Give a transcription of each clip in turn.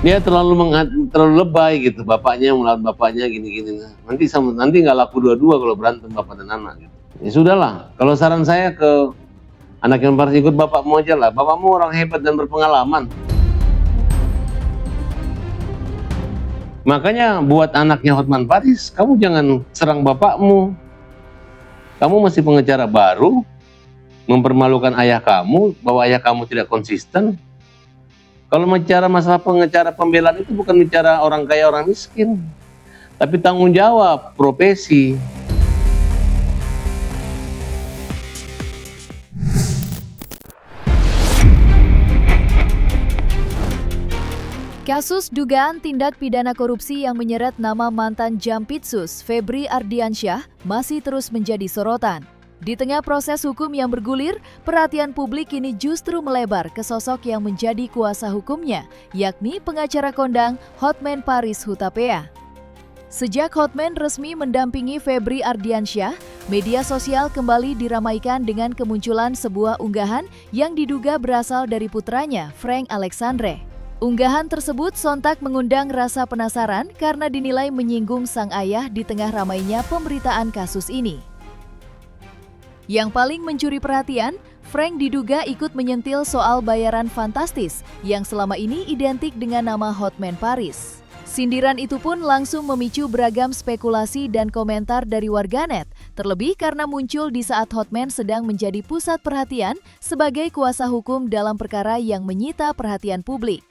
Dia terlalu lebay gitu, bapaknya melawan bapaknya gini-gini. Nanti nggak laku dua-dua kalau berantem bapak dan anak gitu. Ya sudahlah, kalau saran saya ke anak yang Paris, ikut bapakmu aja lah. Bapakmu orang hebat dan berpengalaman. Makanya buat anaknya Hotman Paris, kamu jangan serang bapakmu. Kamu masih pengacara baru, mempermalukan ayah kamu, bahwa ayah kamu tidak konsisten. Kalau bicara masalah pengacara pembelaan itu bukan bicara orang kaya orang miskin, tapi tanggung jawab, profesi. Kasus dugaan tindak pidana korupsi yang menyeret nama mantan Jampitsus Febri Ardiansyah masih terus menjadi sorotan. Di tengah proses hukum yang bergulir, perhatian publik kini justru melebar ke sosok yang menjadi kuasa hukumnya, yakni pengacara kondang Hotman Paris Hutapea. Sejak Hotman resmi mendampingi Febri Ardiansyah, media sosial kembali diramaikan dengan kemunculan sebuah unggahan yang diduga berasal dari putranya, Frank Alexandre. Unggahan tersebut sontak mengundang rasa penasaran karena dinilai menyinggung sang ayah di tengah ramainya pemberitaan kasus ini. Yang paling mencuri perhatian, Frank diduga ikut menyentil soal bayaran fantastis yang selama ini identik dengan nama Hotman Paris. Sindiran itu pun langsung memicu beragam spekulasi dan komentar dari warganet, terlebih karena muncul di saat Hotman sedang menjadi pusat perhatian sebagai kuasa hukum dalam perkara yang menyita perhatian publik.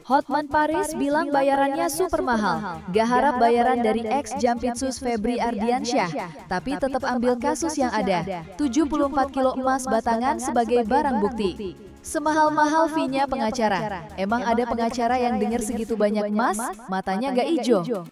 Hotman Paris bilang bayarannya super mahal, gak harap bayaran dari ex-Jampitsus Febri Ardiansyah, tapi tetap ambil kasus yang ada, 74 kilo emas batangan sebagai barang bukti. Semahal-mahal fee-nya pengacara, emang ada pengacara yang dengar segitu banyak emas, matanya gak ijo.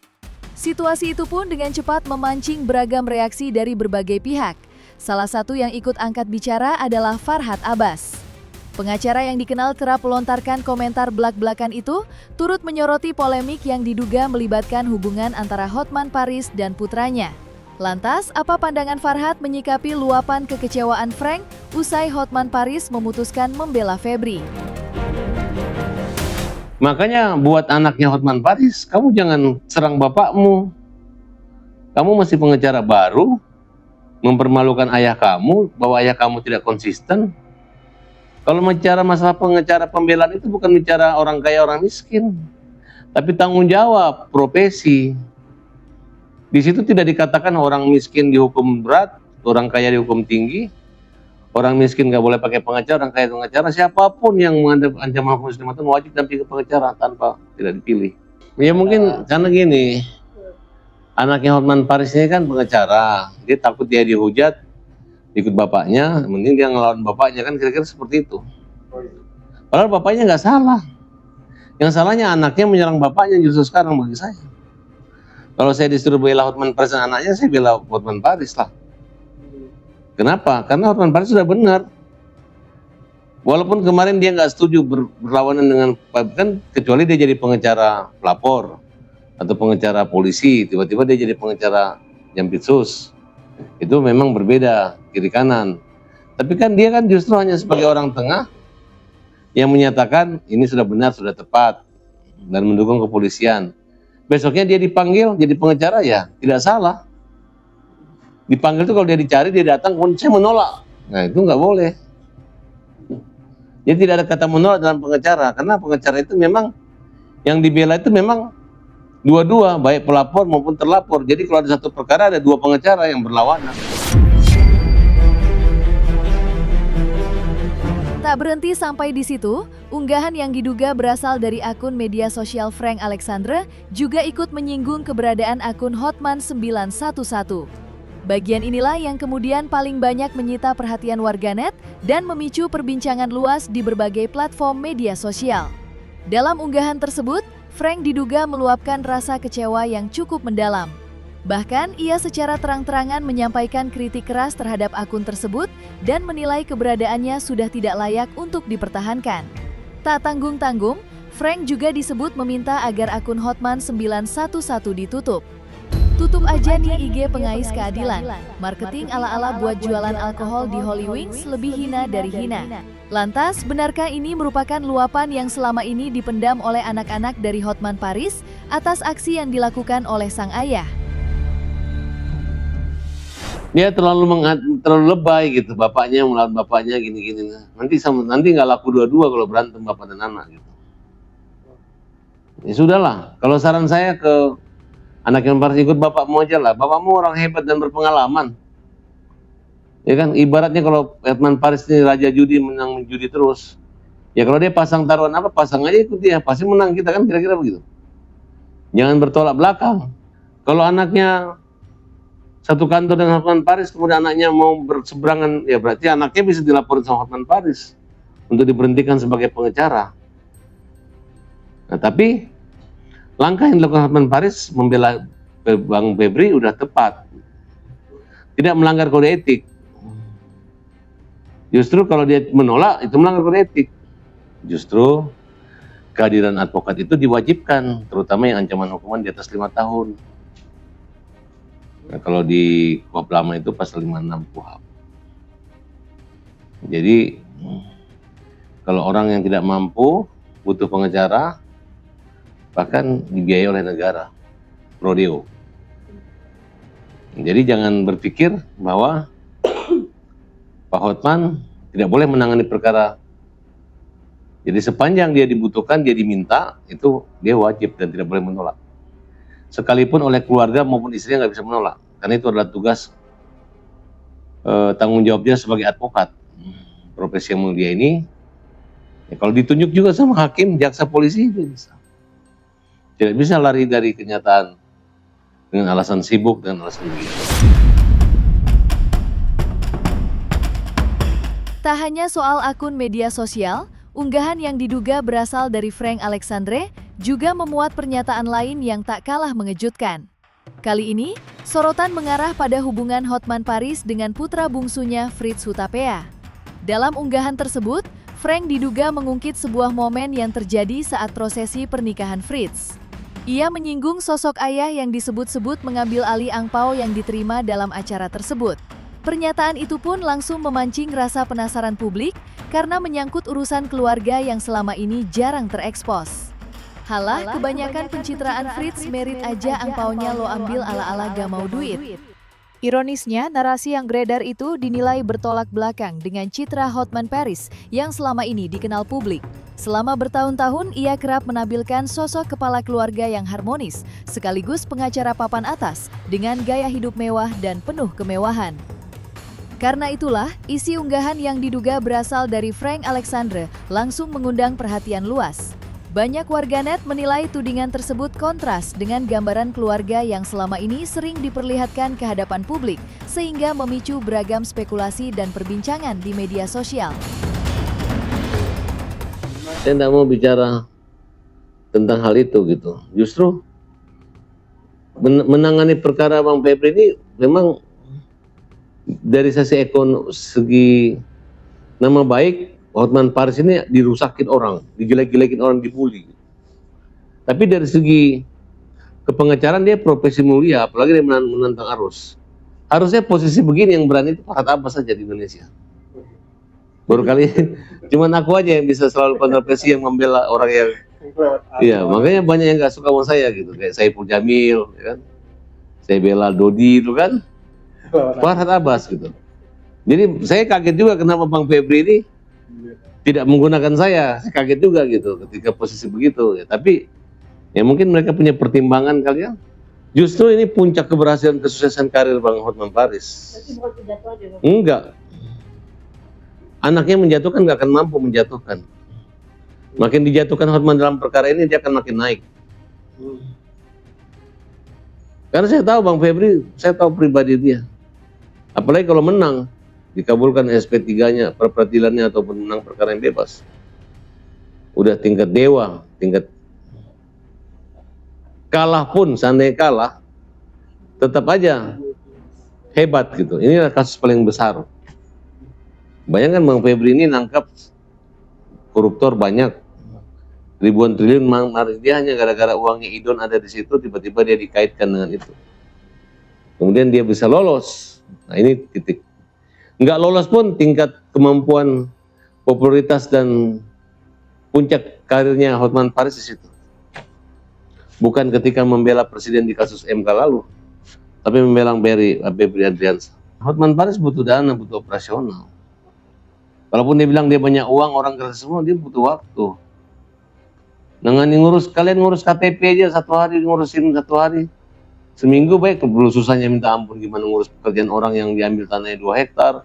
Situasi itu pun dengan cepat memancing beragam reaksi dari berbagai pihak. Salah satu yang ikut angkat bicara adalah Farhad Abbas. Pengacara yang dikenal kerap melontarkan komentar belak-belakan itu turut menyoroti polemik yang diduga melibatkan hubungan antara Hotman Paris dan putranya. Lantas, apa pandangan Farhad menyikapi luapan kekecewaan Frank usai Hotman Paris memutuskan membela Febri? Makanya buat anaknya Hotman Paris, kamu jangan serang bapakmu. Kamu masih pengacara baru, mempermalukan ayah kamu, bahwa ayah kamu tidak konsisten. Kalau bicara masalah pengacara pembelaan itu bukan bicara orang kaya orang miskin, tapi tanggung jawab, profesi. Di situ tidak dikatakan orang miskin dihukum berat, orang kaya dihukum tinggi, orang miskin nggak boleh pakai pengacara, orang kaya pengacara. Siapapun yang menghadap ancaman hukum keselamatan wajib dampingi pengacara tanpa tidak dipilih. Ya mungkin karena gini, anaknya Hotman Paris ini kan pengacara, dia takut dia dihujat, ikut bapaknya, mending dia ngelawan bapaknya, kan kira-kira seperti itu. Padahal bapaknya nggak salah. Yang salahnya anaknya menyerang bapaknya justru sekarang bagi saya. Kalau saya disuruh bela Hotman Paris dan anaknya, saya bela Hotman Paris lah. Kenapa? Karena Hotman Paris sudah benar. Walaupun kemarin dia nggak setuju berlawanan dengan, kan kecuali dia jadi pengacara pelapor atau pengacara polisi, tiba-tiba dia jadi pengacara Jampitsus. Itu memang berbeda kiri kanan. Tapi kan dia kan justru hanya sebagai orang tengah yang menyatakan ini sudah benar, sudah tepat dan mendukung kepolisian. Besoknya dia dipanggil jadi pengacara, ya tidak salah. Dipanggil itu kalau dia dicari, dia datang, saya menolak. Nah itu nggak boleh. Jadi tidak ada kata menolak dalam pengacara, karena pengacara itu memang yang dibela itu memang dua-dua, baik pelapor maupun terlapor. Jadi kalau ada satu perkara ada dua pengacara yang berlawanan. Tak berhenti sampai di situ, unggahan yang diduga berasal dari akun media sosial Frank Alexandre juga ikut menyinggung keberadaan akun Hotman 911. Bagian inilah yang kemudian paling banyak menyita perhatian warganet dan memicu perbincangan luas di berbagai platform media sosial. Dalam unggahan tersebut, Frank diduga meluapkan rasa kecewa yang cukup mendalam. Bahkan, ia secara terang-terangan menyampaikan kritik keras terhadap akun tersebut dan menilai keberadaannya sudah tidak layak untuk dipertahankan. Tak tanggung-tanggung, Frank juga disebut meminta agar akun Hotman 911 ditutup. Tutup aja nih IG pengais keadilan. Marketing ala-ala buat jualan alkohol di Holy Wings lebih hina dari hina. Lantas, benarkah ini merupakan luapan yang selama ini dipendam oleh anak-anak dari Hotman Paris atas aksi yang dilakukan oleh sang ayah? Dia terlalu lebay gitu, bapaknya melawan bapaknya gini-gini. Nanti nggak laku dua-dua kalau berantem bapak dan anak gitu. Ya sudahlah, kalau saran saya ke anak yang Paris, ikut bapakmu aja lah. Bapakmu orang hebat dan berpengalaman. Ya kan, ibaratnya kalau Hotman Paris ini raja judi, menang judi terus. Ya kalau dia pasang taruhan apa, pasang aja ikut dia, pasti menang kita kan, kira-kira begitu. Jangan bertolak belakang. Kalau anaknya satu kantor dengan Hotman Paris, kemudian anaknya mau berseberangan, ya berarti anaknya bisa dilaporin sama Hotman Paris untuk diberhentikan sebagai pengecara. Nah, tapi langkah yang dilakukan Hotman Paris membela Bang Febri udah tepat, tidak melanggar kode etik. Justru kalau dia menolak, itu melanggar kode etik. Justru kehadiran advokat itu diwajibkan, terutama yang ancaman hukuman di atas 5 tahun. Nah, kalau di KUHP lama itu pasal 56 KUHP. Jadi kalau orang yang tidak mampu, butuh pengacara, bahkan dibiayai oleh negara, rodeo. Jadi jangan berpikir bahwa Pak Hotman tidak boleh menangani perkara. Jadi sepanjang dia dibutuhkan, dia diminta, itu dia wajib dan tidak boleh menolak. Sekalipun oleh keluarga maupun istrinya nggak bisa menolak, karena itu adalah tugas tanggung jawabnya sebagai advokat. Profesi yang mulia ini, ya kalau ditunjuk juga sama hakim, jaksa, polisi, dia bisa. Tidak bisa lari dari kenyataan dengan alasan sibuk dan alasan begitu. Tak hanya soal akun media sosial, unggahan yang diduga berasal dari Frank Alexandre juga memuat pernyataan lain yang tak kalah mengejutkan. Kali ini, sorotan mengarah pada hubungan Hotman Paris dengan putra bungsunya Fritz Hutapea. Dalam unggahan tersebut, Frank diduga mengungkit sebuah momen yang terjadi saat prosesi pernikahan Fritz. Ia menyinggung sosok ayah yang disebut-sebut mengambil alih angpau yang diterima dalam acara tersebut. Pernyataan itu pun langsung memancing rasa penasaran publik karena menyangkut urusan keluarga yang selama ini jarang terekspos. Halah, kebanyakan pencitraan Fritz merit aja angpaunya lo ambil ala-ala gak mau duit. Ironisnya, narasi yang beredar itu dinilai bertolak belakang dengan citra Hotman Paris yang selama ini dikenal publik. Selama bertahun-tahun, ia kerap menampilkan sosok kepala keluarga yang harmonis, sekaligus pengacara papan atas dengan gaya hidup mewah dan penuh kemewahan. Karena itulah, isi unggahan yang diduga berasal dari Frank Alexandre langsung mengundang perhatian luas. Banyak warganet menilai tudingan tersebut kontras dengan gambaran keluarga yang selama ini sering diperlihatkan ke hadapan publik, sehingga memicu beragam spekulasi dan perbincangan di media sosial. Saya tidak mau bicara tentang hal itu gitu. Justru menangani perkara Bang Febri ini memang dari segi nama baik, Hotman Paris ini dirusakin orang, dijelek-jelekin orang, dibully. Tapi dari segi kepengacaran dia profesi mulia, apalagi dia menantang arus. Harusnya posisi begini yang berani itu Farhad Abbas saja di Indonesia. Baru kali cuman aku aja yang bisa selalu kontroversi yang membela orang yang, iya, makanya banyak yang nggak suka sama saya gitu, kayak Saiful Jamil, ya kan? Saya bela Dodi itu kan, Farhad Abbas gitu. Jadi saya kaget juga kenapa Bang Febri ini tidak menggunakan saya kaget juga gitu ketika posisi begitu ya. Tapi ya mungkin mereka punya pertimbangan kali ya. Justru ini puncak keberhasilan kesuksesan karir Bang Hotman Paris. Enggak. Anaknya menjatuhkan nggak akan mampu menjatuhkan. Makin dijatuhkan Hotman dalam perkara ini dia akan makin naik. Karena saya tahu Bang Febri, saya tahu pribadi dia. Apalagi kalau menang, dikabulkan SP3-nya, peradilannya ataupun menang perkara yang bebas. Udah tingkat dewa, tingkat kalah pun, seandainya kalah, tetap aja hebat gitu. Inilah kasus paling besar. Bayangkan Bang Febri ini nangkap koruptor banyak, ribuan triliun, dia hanya gara-gara uangnya Idon ada di situ, tiba-tiba dia dikaitkan dengan itu. kemudian dia bisa lolos. Nah ini titik. Nggak lolos pun tingkat kemampuan, popularitas dan puncak karirnya Hotman Paris di situ. Bukan ketika membela presiden di kasus MK lalu, tapi membela Febri Ardiansyah. Hotman Paris butuh dana, butuh operasional. Walaupun dia bilang dia banyak uang, orang kerja semua, dia butuh waktu. Dengan kalian ngurus KTP aja satu hari, ngurusin satu hari. Seminggu baik, belum susahnya minta ampun gimana ngurus pekerjaan orang yang diambil tanahnya 2 hektar.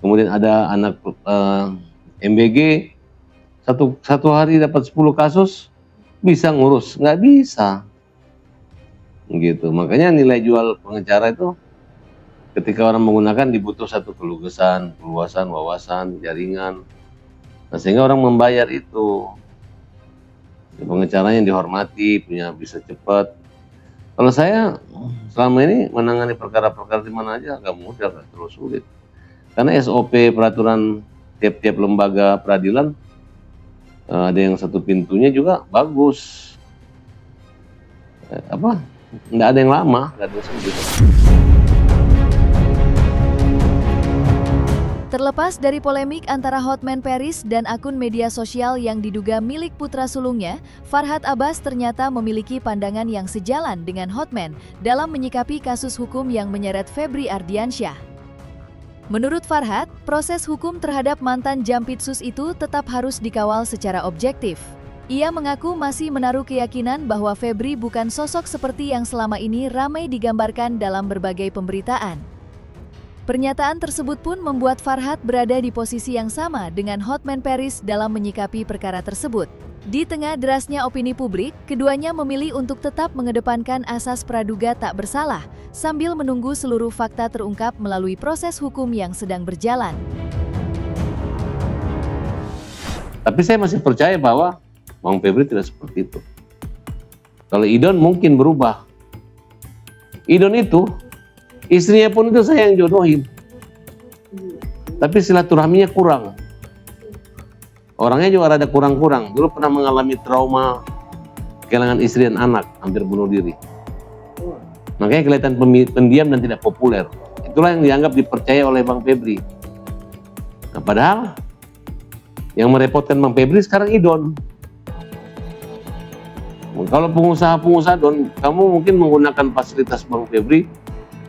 Kemudian ada anak MBG, satu hari dapat 10 kasus, bisa ngurus? Nggak bisa. Gitu. Makanya nilai jual pengacara itu ketika orang menggunakan dibutuh satu keluasan, wawasan, jaringan. Nah, sehingga orang membayar itu. Pengacaranya dihormati, punya bisa cepat. Kalau saya selama ini menangani perkara-perkara di mana aja agak mudah, agak terlalu sulit. Karena SOP peraturan tiap-tiap lembaga peradilan ada yang satu pintunya juga bagus. Nggak ada yang lama, nggak ada yang sulit. Terlepas dari polemik antara Hotman Paris dan akun media sosial yang diduga milik putra sulungnya, Farhad Abbas ternyata memiliki pandangan yang sejalan dengan Hotman dalam menyikapi kasus hukum yang menyeret Febri Ardiansyah. Menurut Farhad, proses hukum terhadap mantan Jampitsus itu tetap harus dikawal secara objektif. Ia mengaku masih menaruh keyakinan bahwa Febri bukan sosok seperti yang selama ini ramai digambarkan dalam berbagai pemberitaan. Pernyataan tersebut pun membuat Farhad berada di posisi yang sama dengan Hotman Paris dalam menyikapi perkara tersebut. Di tengah derasnya opini publik, keduanya memilih untuk tetap mengedepankan asas praduga tak bersalah, sambil menunggu seluruh fakta terungkap melalui proses hukum yang sedang berjalan. Tapi saya masih percaya bahwa Bang Febri tidak seperti itu. Kalau Idon mungkin berubah. Idon itu istrinya pun itu saya yang jodohin. Tapi silaturahminya kurang. Orangnya juga rada kurang-kurang. Dulu pernah mengalami trauma kehilangan istri dan anak, hampir bunuh diri. Makanya kelihatan pendiam dan tidak populer. Itulah yang dianggap dipercaya oleh Bang Febri. Nah, padahal yang merepotkan Bang Febri sekarang Idon. Kalau pengusaha-pengusaha Don, kamu mungkin menggunakan fasilitas Bang Febri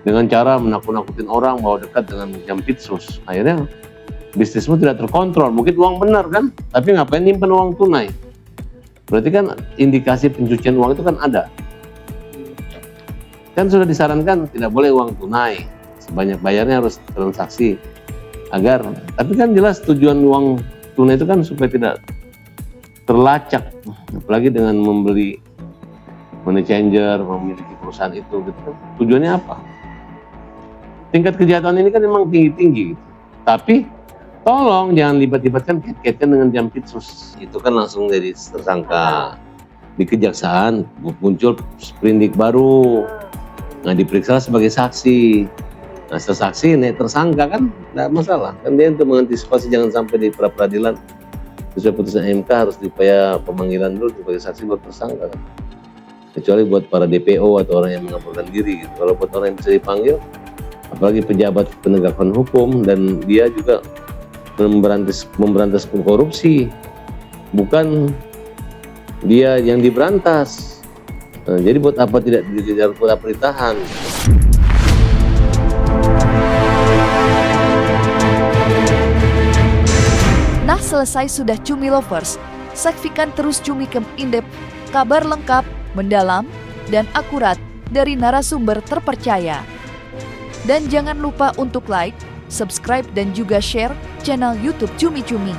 dengan cara menakut-nakutin orang bahwa dekat dengan Jampitsus. Akhirnya bisnismu tidak terkontrol. Mungkin uang benar kan, tapi ngapain nyimpen uang tunai? Berarti kan indikasi pencucian uang itu kan ada. Kan sudah disarankan tidak boleh uang tunai, sebanyak bayarnya harus transaksi. Tapi kan jelas tujuan uang tunai itu kan supaya tidak terlacak, apalagi dengan membeli money changer, memiliki perusahaan itu, gitu kan. Tujuannya apa? Tingkat kejahatan ini kan memang tinggi-tinggi gitu. Tapi tolong jangan libat-libatkan kait-kaitkan dengan Jampitsus. Itu kan langsung jadi tersangka. Di kejaksaan muncul sprindik baru. Nah, diperiksa sebagai saksi. Nah, sesaksi naik tersangka kan tidak masalah. Kan dia untuk mengantisipasi jangan sampai di pra-peradilan sesuai putusan MK harus diupaya pemanggilan dulu sebagai saksi buat tersangka kan. Kecuali buat para DPO atau orang yang mengabulkan diri gitu. Kalau buat orang yang bisa dipanggil, apalagi pejabat penegakan hukum, dan dia juga memberantas korupsi, bukan dia yang diberantas. Nah, jadi buat apa tidak dikejar, buat apa ditahan? Nah, selesai sudah Cumi Lovers. Saksikan terus Cumi Indep, kabar lengkap, mendalam, dan akurat dari narasumber terpercaya. Dan jangan lupa untuk like, subscribe, dan juga share channel YouTube Cumi Cumi.